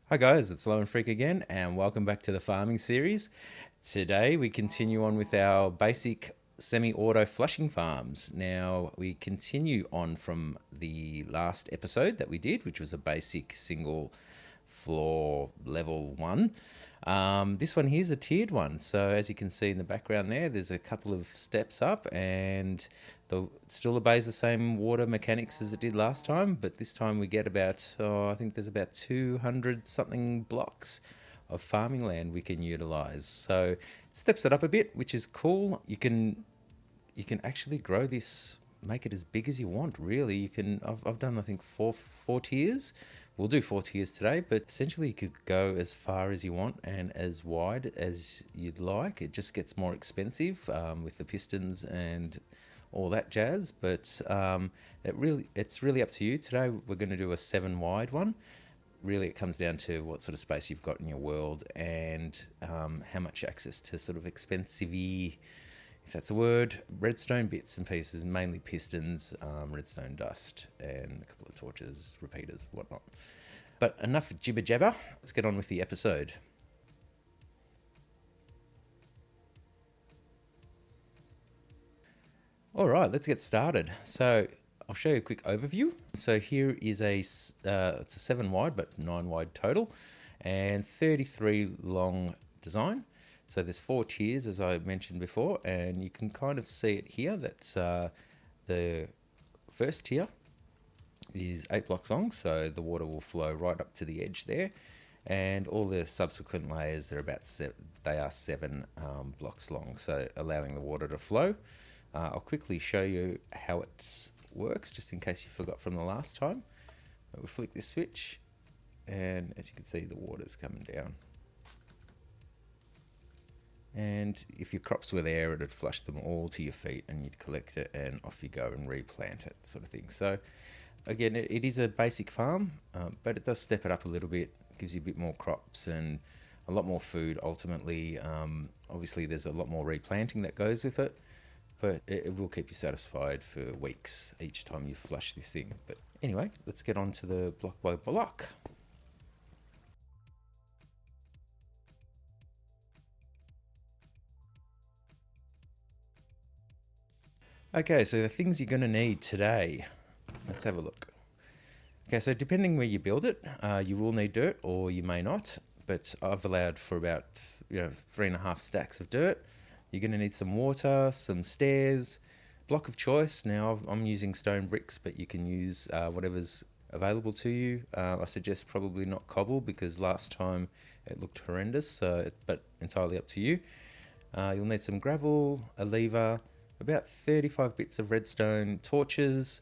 Hi guys, it's LowEndFreq again and welcome back to the farming series. Today we continue on with our basic semi-auto flushing farms. Now we continue on from the last episode that we did, which was a basic single floor level one. This one here is a tiered one. So as you can see in the background there's a couple of steps up and it still obeys the same water mechanics as it did last time, but this time we get about, I think there's about 200 something blocks of farming land we can utilize. So it steps it up a bit, which is cool. You can actually grow this, make it as big as you want, really. I've done I think four tiers. We'll do 4 tiers today, but essentially you could go as far as you want and as wide as you'd like. It just gets more expensive with the pistons and all that jazz, but it's really up to you. Today we're going to do a 7 wide one. Really it comes down to what sort of space you've got in your world and how much access to sort of expensive-y, if that's a word, redstone bits and pieces, mainly pistons, redstone dust, and a couple of torches, repeaters, whatnot. But enough jibber jabber, let's get on with the episode. All right, let's get started. So I'll show you a quick overview. So here is it's a 7 wide, but 9 wide total, and 33 long design. So there's 4 tiers, as I mentioned before, and you can kind of see it here that the first tier is 8 blocks long, so the water will flow right up to the edge there, and all the subsequent layers they are 7 blocks long, so allowing the water to flow. I'll quickly show you how it works, just in case you forgot from the last time. We flick this switch, and as you can see, the water's coming down. And if your crops were there, it'd flush them all to your feet and you'd collect it and off you go and replant it, sort of thing. So again, it is a basic farm, but it does step it up a little bit. It gives you a bit more crops and a lot more food ultimately. Obviously there's a lot more replanting that goes with it, but it will keep you satisfied for weeks each time you flush this thing. But anyway, let's get on to the block by block. Okay, so the things you're going to need today. Let's have a look. Okay, so depending where you build it, you will need dirt or you may not, but I've allowed for about 3.5 stacks of dirt. You're going to need some water, some stairs, block of choice. Now I'm using stone bricks, but you can use whatever's available to you. I suggest probably not cobble because last time it looked horrendous, but entirely up to you. You'll need some gravel, a lever, about 35 bits of redstone, torches,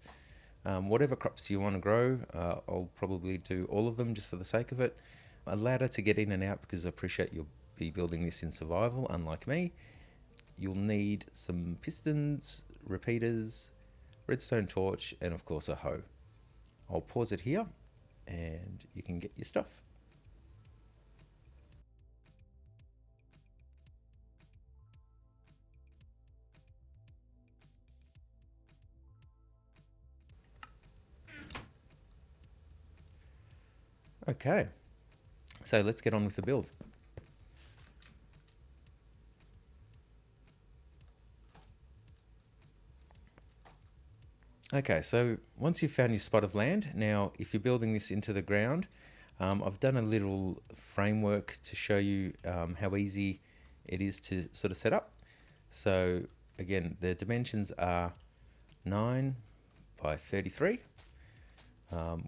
whatever crops you want to grow. I'll probably do all of them just for the sake of it. A ladder to get in and out because I appreciate you'll be building this in survival, unlike me. You'll need some pistons, repeaters, redstone torch, and of course a hoe. I'll pause it here and you can get your stuff. Okay, so let's get on with the build. Okay, so once you've found your spot of land, now if you're building this into the ground, I've done a little framework to show you how easy it is to sort of set up. So again, the dimensions are 9 by 33,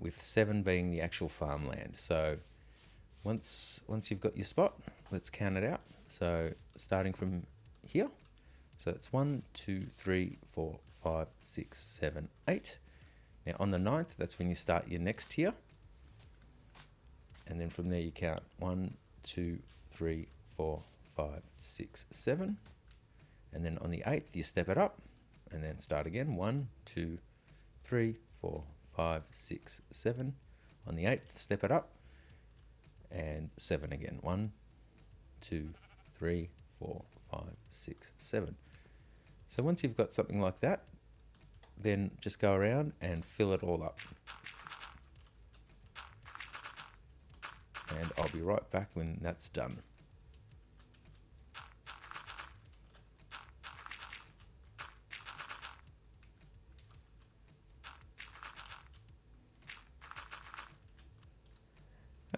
with 7 being the actual farmland. So once you've got your spot, let's count it out. So starting from here, so that's 1, 2, 3, 4, 5, 6, 7, 8. Now on the 9th, that's when you start your next tier. And then from there you count 1, 2, 3, 4, 5, 6, 7. And then on the 8th, you step it up and then start again. 1, 2, 3, 4, 5, 6, 7. On the 8th, step it up and 7 again. 1, 2, 3, 4, 5, 6, 7. So once you've got something like that, then just go around and fill it all up. and I'll be right back when that's done.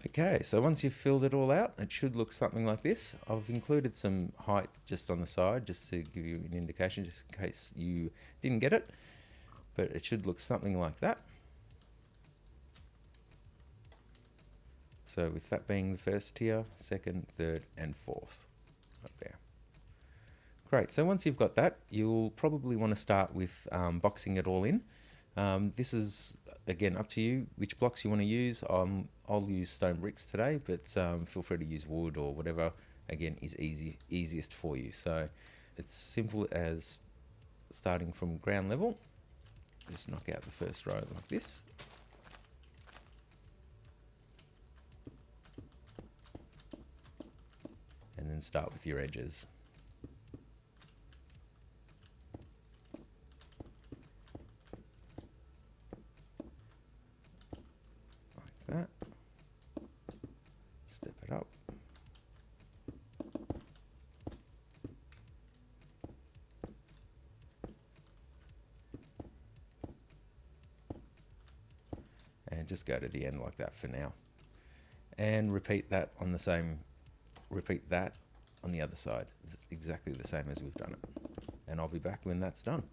Okay, so once you've filled it all out, it should look something like this. I've included some height just on the side, just to give you an indication, just in case you didn't get it. But it should look something like that. So with that being the first tier, second, third, and fourth, right there. Great, so once you've got that, you'll probably want to start with boxing it all in. This is, again, up to you which blocks you want to use. I'll use stone bricks today, but feel free to use wood or whatever, again, is easiest for you. So it's simple as starting from ground level. Just knock out the first row like this. And then start with your edges. Like that. Step it up. And just go to the end like that for now. And repeat that on the same, repeat that on the other side. It's exactly the same as we've done it. And I'll be back when that's done.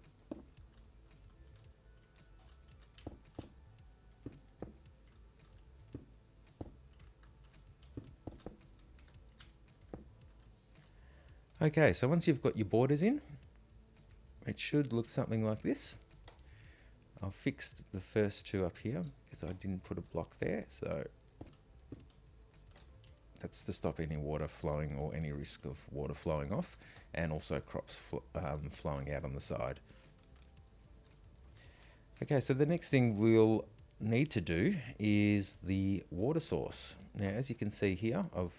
Okay, so once you've got your borders in, it should look something like this. I've fixed the first two up here because I didn't put a block there, so that's to stop any water flowing or any risk of water flowing off, and also crops flowing out on the side. Okay, so the next thing we'll need to do is the water source. Now, as you can see here, I've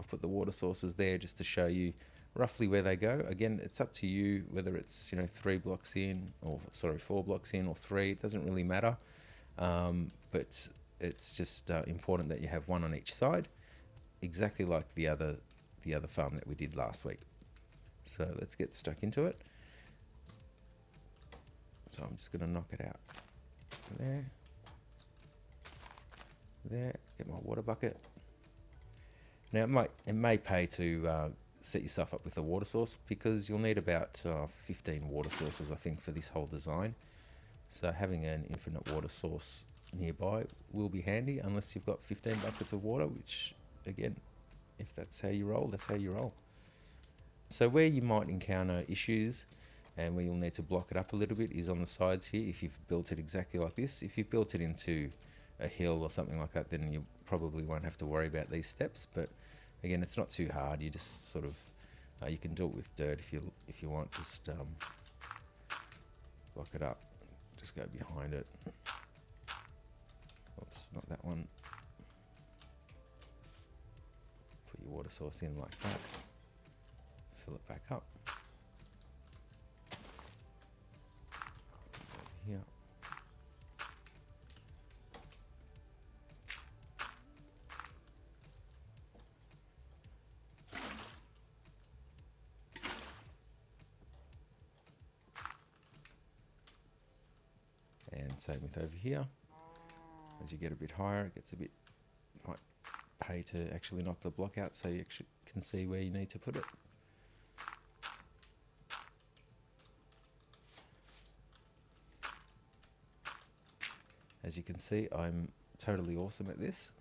put the water sources there just to show you roughly where they go. Again, it's up to you whether it's 3 blocks in, or sorry, 4 blocks in or 3. It doesn't really matter, but it's just important that you have one on each side, exactly like the other farm that we did last week. So let's get stuck into it. So I'm just going to knock it out there, there. Get my water bucket. Now it may pay to set yourself up with a water source, because you'll need about 15 water sources, I think, for this whole design. So having an infinite water source nearby will be handy, unless you've got 15 buckets of water, which, again, if that's how you roll, that's how you roll. So where you might encounter issues and where you'll need to block it up a little bit is on the sides here. If you've built it exactly like this, if you've built it into a hill or something like that, then you probably won't have to worry about these steps. But again, it's not too hard. You just sort of you can do it with dirt if you want. Just block it up. Just go behind it. Oops, not that one. Put your water source in like that. Fill it back up. Over here. And same with over here. As you get a bit higher, it gets a bit, might pay to actually knock the block out so you actually can see where you need to put it. As you can see, I'm totally awesome at this.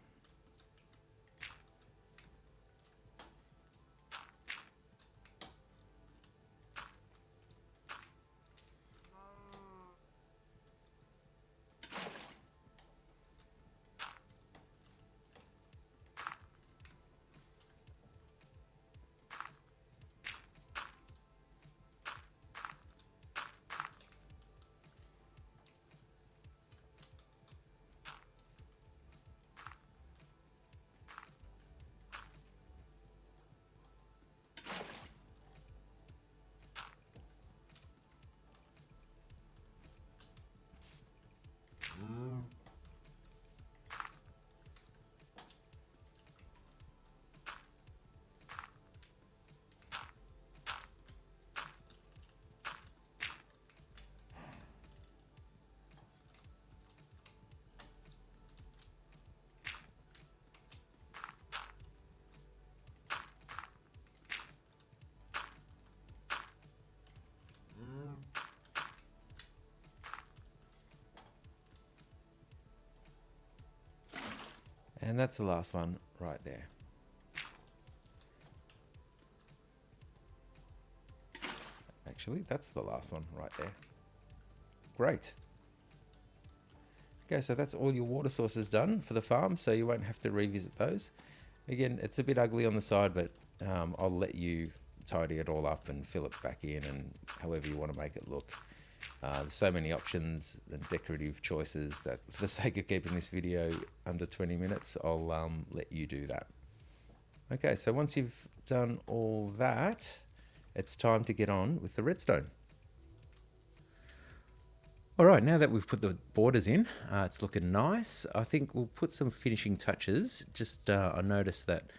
And that's the last one right there. Actually, that's the last one right there. Great. Okay, so that's all your water sources done for the farm, so you won't have to revisit those. Again, it's a bit ugly on the side, but I'll let you tidy it all up and fill it back in, and however you want to make it look. There's so many options and decorative choices that for the sake of keeping this video under 20 minutes, I'll let you do that. Okay, so once you've done all that, it's time to get on with the redstone. All right, now that we've put the borders in, it's looking nice. I think we'll put some finishing touches. Just I noticed that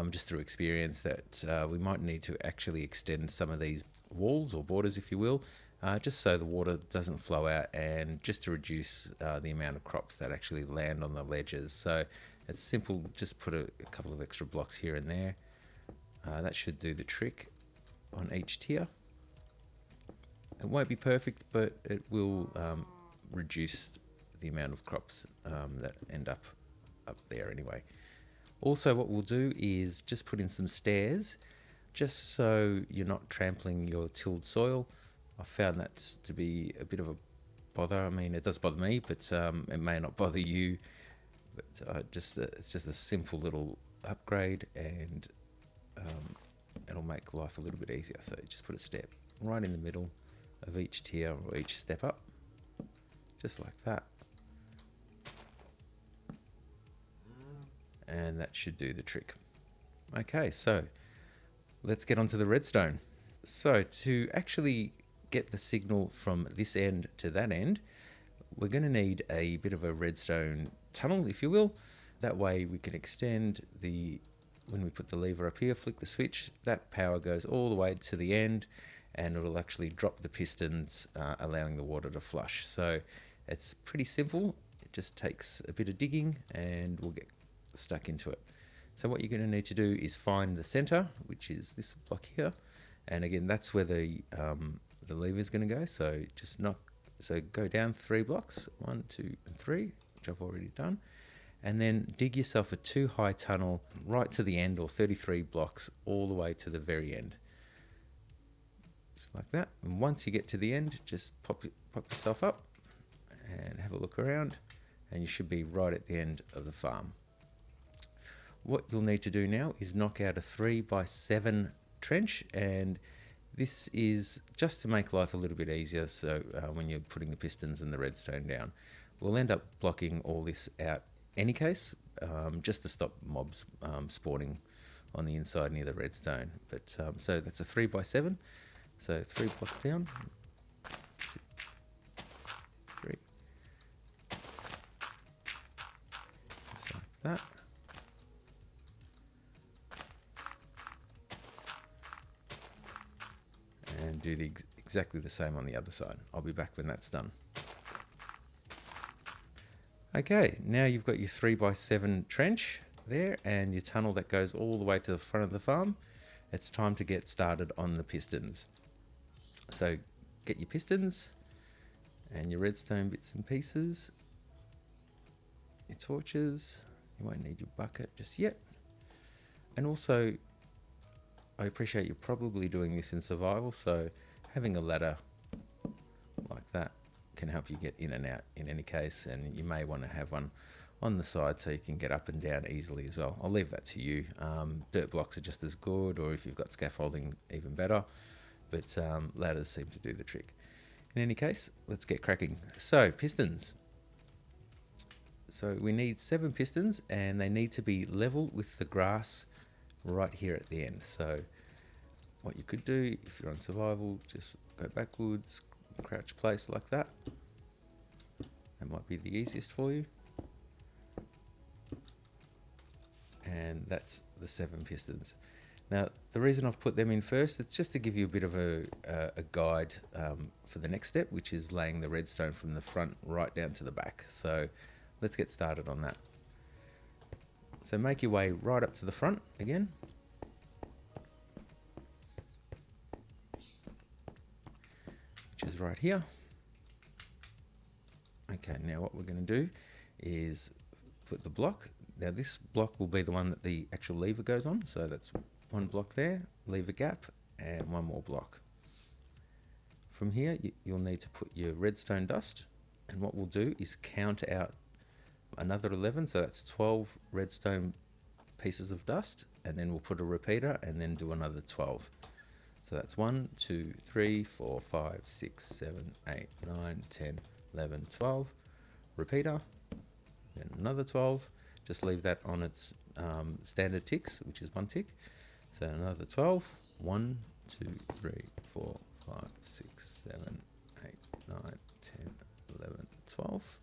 just through experience that we might need to actually extend some of these walls or borders, if you will, just so the water doesn't flow out and just to reduce the amount of crops that actually land on the ledges. So it's simple, just put a couple of extra blocks here and there. That should do the trick on each tier. It won't be perfect, but it will reduce the amount of crops that end up there anyway. Also, what we'll do is just put in some stairs, just so you're not trampling your tilled soil. I found that to be a bit of a bother. I mean, it does bother me, but it may not bother you. But it's just a simple little upgrade, and it'll make life a little bit easier. So just put a step right in the middle of each tier or each step up, just like that. And that should do the trick. Okay, so let's get onto the redstone. So to actually get the signal from this end to that end, we're going to need a bit of a redstone tunnel, if you will. That way we can extend when we put the lever up here, flick the switch, that power goes all the way to the end, and it'll actually drop the pistons, allowing the water to flush. So it's pretty simple. It just takes a bit of digging and we'll get stuck into it. So what you're going to need to do is find the center, which is this block here. And again, that's where the lever is going to go. So go down 3 blocks, 1, 2, and 3, which I've already done. And then dig yourself a 2-high tunnel right to the end, or 33 blocks all the way to the very end. Just like that. And once you get to the end, just pop yourself up and have a look around, and you should be right at the end of the farm. What you'll need to do now is knock out a 3x7 trench, and this is just to make life a little bit easier. So when you're putting the pistons and the redstone down, we'll end up blocking all this out any case, just to stop mobs spawning on the inside near the redstone. But so that's a 3x7. So 3 blocks down, 2, 3, just like that. And do exactly the same on the other side. I'll be back when that's done. Okay, now you've got your 3x7 trench there and your tunnel that goes all the way to the front of the farm. It's time to get started on the pistons. So get your pistons and your redstone bits and pieces, your torches. You won't need your bucket just yet. And also, I appreciate you're probably doing this in survival, so having a ladder like that can help you get in and out in any case, and you may want to have one on the side so you can get up and down easily as well. I'll leave that to you. Dirt blocks are just as good, or if you've got scaffolding, even better, but ladders seem to do the trick. In any case, let's get cracking. So pistons. So we need 7 pistons, and they need to be level with the grass right here at the end. So what you could do if you're on survival, just go backwards, crouch place like that. That might be the easiest for you. And that's the 7 pistons. Now, the reason I've put them in first, it's just to give you a bit of a guide for the next step, which is laying the redstone from the front right down to the back. So let's get started on that. So make your way right up to the front again. Which is right here. Okay, now what we're going to do is put the block. Now this block will be the one that the actual lever goes on. So that's one block there, lever gap, and one more block. From here, you'll need to put your redstone dust. And what we'll do is count out another 11. So that's 12 redstone pieces of dust. And then we'll put a repeater and then do another 12. So that's 1, 2, 3, 4, 5, 6, 7, 8, 9, 10, 11, 12. Repeater, then another 12. Just leave that on its standard ticks, which is 1 tick. So another 12. 1, 2, 3, 4, 5, 6, 7, 8, 9, 10, 11, 12.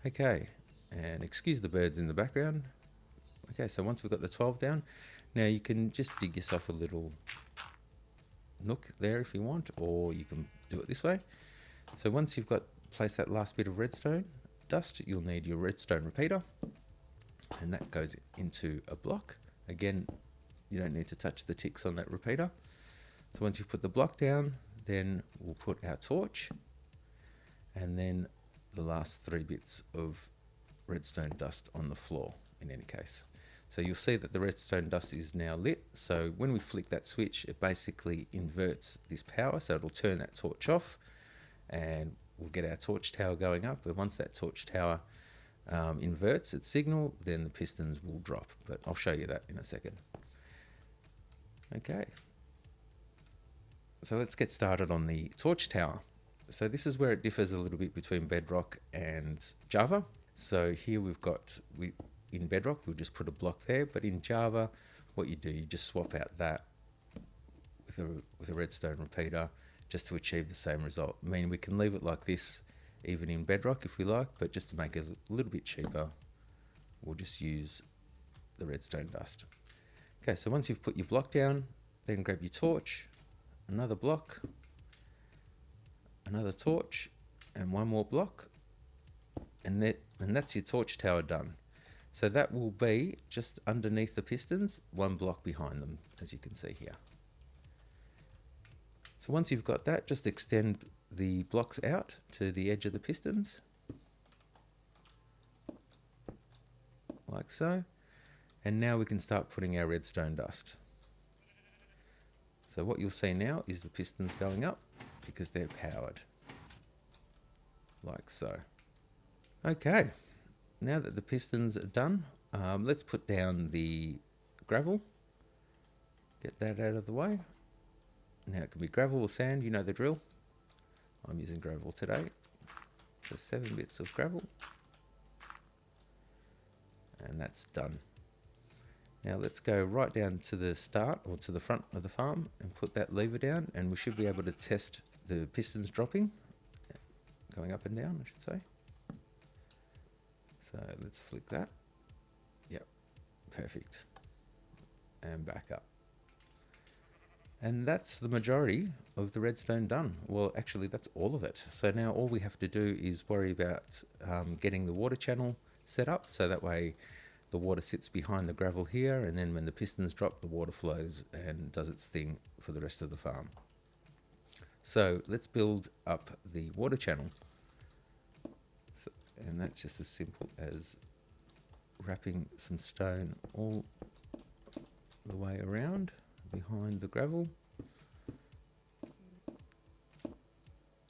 Okay, and excuse the birds in the background. Okay, so once we've got the 12 down, now you can just dig yourself a little nook there if you want, or you can do it this way. So once you've got placed that last bit of redstone dust, you'll need your redstone repeater, and that goes into a block. Again, you don't need to touch the ticks on that repeater. So once you've put the block down, then we'll put our torch, and then the last 3 bits of redstone dust on the floor in any case. So you'll see that the redstone dust is now lit. So when we flick that switch, it basically inverts this power. So it'll turn that torch off and we'll get our torch tower going up. But once that torch tower inverts its signal, then the pistons will drop. But I'll show you that in a second. Okay. So let's get started on the torch tower. So this is where it differs a little bit between Bedrock and Java. So here we've got, in Bedrock, we'll just put a block there, but in Java, what you do, you just swap out that with a redstone repeater just to achieve the same result. I mean, we can leave it like this even in Bedrock if we like, but just to make it a little bit cheaper, we'll just use the redstone dust. Okay, so once you've put your block down, then grab your torch, another block, another torch, and one more block, and that's your torch tower done. So that will be just underneath the pistons, 1 block behind them, as you can see here. So once you've got that, just extend the blocks out to the edge of the pistons, like so. And now we can start putting our redstone dust. So what you'll see now is the pistons going up because they're powered, like so. Okay. Now that the pistons are done, let's put down the gravel. Get that out of the way. Now it can be gravel or sand, you know the drill. I'm using gravel today. So 7 bits of gravel. And that's done. Now let's go right down to the start, or to the front of the farm, and put that lever down, and we should be able to test the pistons dropping. Going up and down, I should say. So let's flick that. Yep, perfect. And back up. And that's the majority of the redstone done. Well, actually, that's all of it. So now all we have to do is worry about getting the water channel set up. So that way the water sits behind the gravel here. And then when the pistons drop, the water flows and does its thing for the rest of the farm. So let's build up the water channel. And that's just as simple as wrapping some stone all the way around behind the gravel,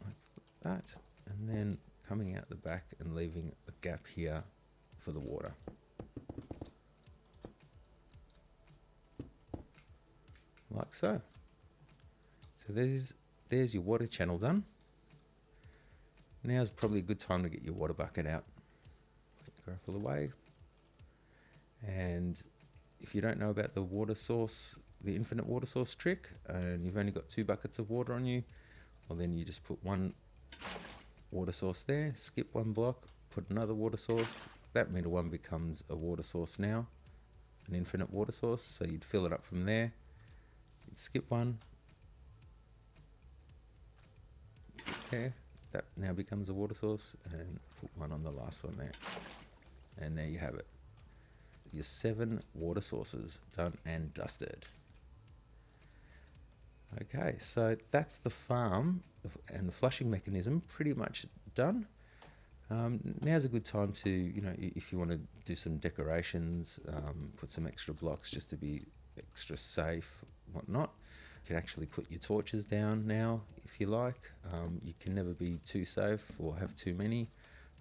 like that, and then coming out the back and leaving a gap here for the water. Like so. So there's your water channel done. Now's probably a good time to get your water bucket out. Put your gravel away. And if you don't know about the water source, the infinite water source trick, and you've only got 2 buckets of water on you, well then you just put 1 water source there, skip 1 block, put another water source. That meter 1 becomes a water source now, an infinite water source, so you'd fill it up from there. You'd skip 1. There. That now becomes a water source, and put 1 on the last one there. And there you have it. Your 7 water sources done and dusted. Okay, so that's the farm and the flushing mechanism pretty much done. Now's a good time to, if you want to do some decorations, put some extra blocks just to be extra safe, whatnot. You can actually put your torches down now if you like. You can never be too safe or have too many.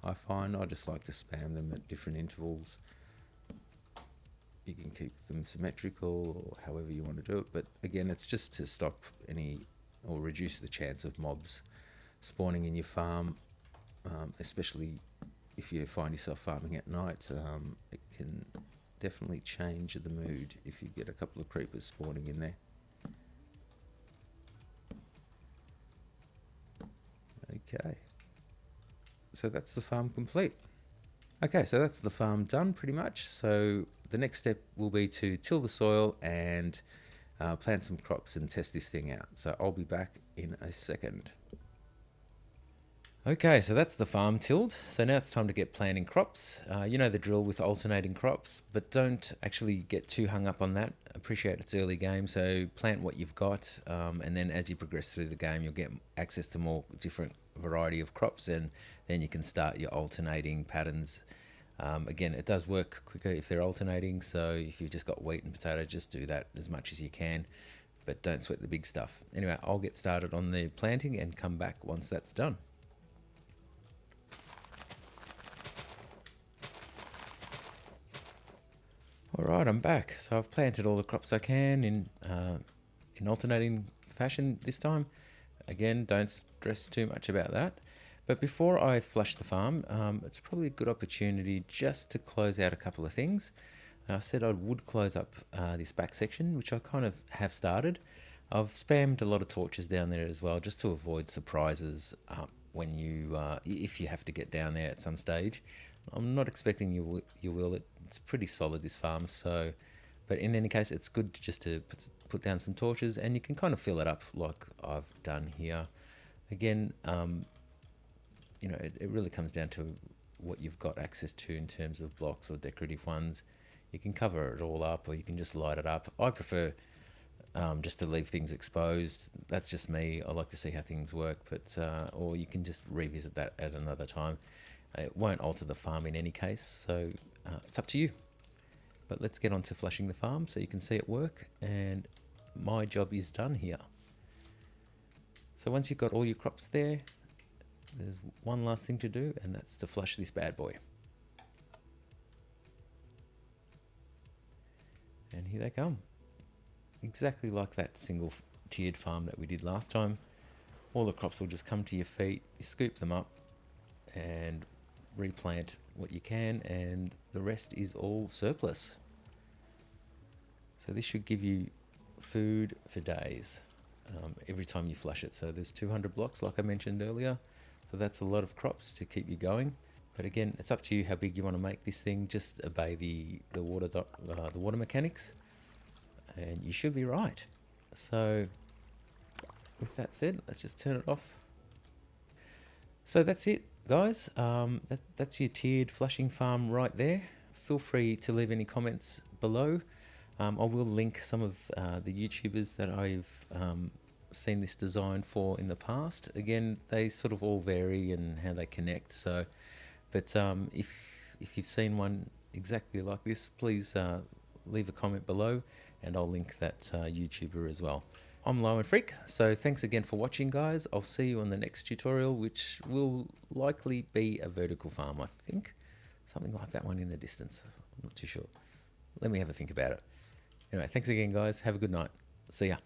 I find I just like to spam them at different intervals. You can keep them symmetrical or however you want to do it, but again, it's just to stop any or reduce the chance of mobs spawning in your farm, especially if you find yourself farming at night. It can definitely change the mood if you get a couple of creepers spawning in there. Okay, so that's the farm complete. Okay, so that's the farm done pretty much. So the next step will be to till the soil and plant some crops and test this thing out. So I'll be back in a second. Okay, so that's the farm tilled. So now it's time to get planting crops. You know the drill with alternating crops, but don't actually get too hung up on that. Appreciate it's early game, so plant what you've got, and then as you progress through the game, you'll get access to more different variety of crops, and then you can start your alternating patterns. Again, it does work quicker if they're alternating, so if you've just got wheat and potato, just do that as much as you can, but don't sweat the big stuff. Anyway, I'll get started on the planting and come back once that's done. Alright, I'm back. So I've planted all the crops I can in alternating fashion this time. Again, don't stress too much about that. But before I flush the farm, it's probably a good opportunity just to close out a couple of things. I said I would close up this back section, which I kind of have started. I've spammed a lot of torches down there as well, just to avoid surprises when you, if you have to get down there at some stage. I'm not expecting you will. It's pretty solid, this farm. So, but in any case, it's good just to put down some torches, and you can kind of fill it up like I've done here. Again, it really comes down to what you've got access to in terms of blocks or decorative ones. You can cover it all up, or you can just light it up. I prefer just to leave things exposed. That's just me. I like to see how things work, but or you can just revisit that at another time. It won't alter the farm in any case, so it's up to you. But let's get on to flushing the farm so you can see it work, and my job is done here. So once you've got all your crops there, there's one last thing to do, and that's to flush this bad boy. And here they come. Exactly like that single tiered farm that we did last time. All the crops will just come to your feet, you scoop them up and replant what you can, and the rest is all surplus. So this should give you food for days every time you flush it. So there's 200 blocks like I mentioned earlier, so that's a lot of crops to keep you going. But again, it's up to you how big you want to make this thing. Just obey the water mechanics and you should be right. So with that said, let's just turn it off. So that's it, guys. That's your tiered flushing farm right there. Feel free to leave any comments below. I will link some of the YouTubers that I've seen this design for in the past. Again, they sort of all vary in how they connect. So, but if you've seen one exactly like this, please leave a comment below, and I'll link that YouTuber as well. I'm LowEndFreq, so thanks again for watching, guys. I'll see you on the next tutorial, which will likely be a vertical farm, I think. Something like that one in the distance. I'm not too sure. Let me have a think about it. Anyway, thanks again, guys. Have a good night. See ya.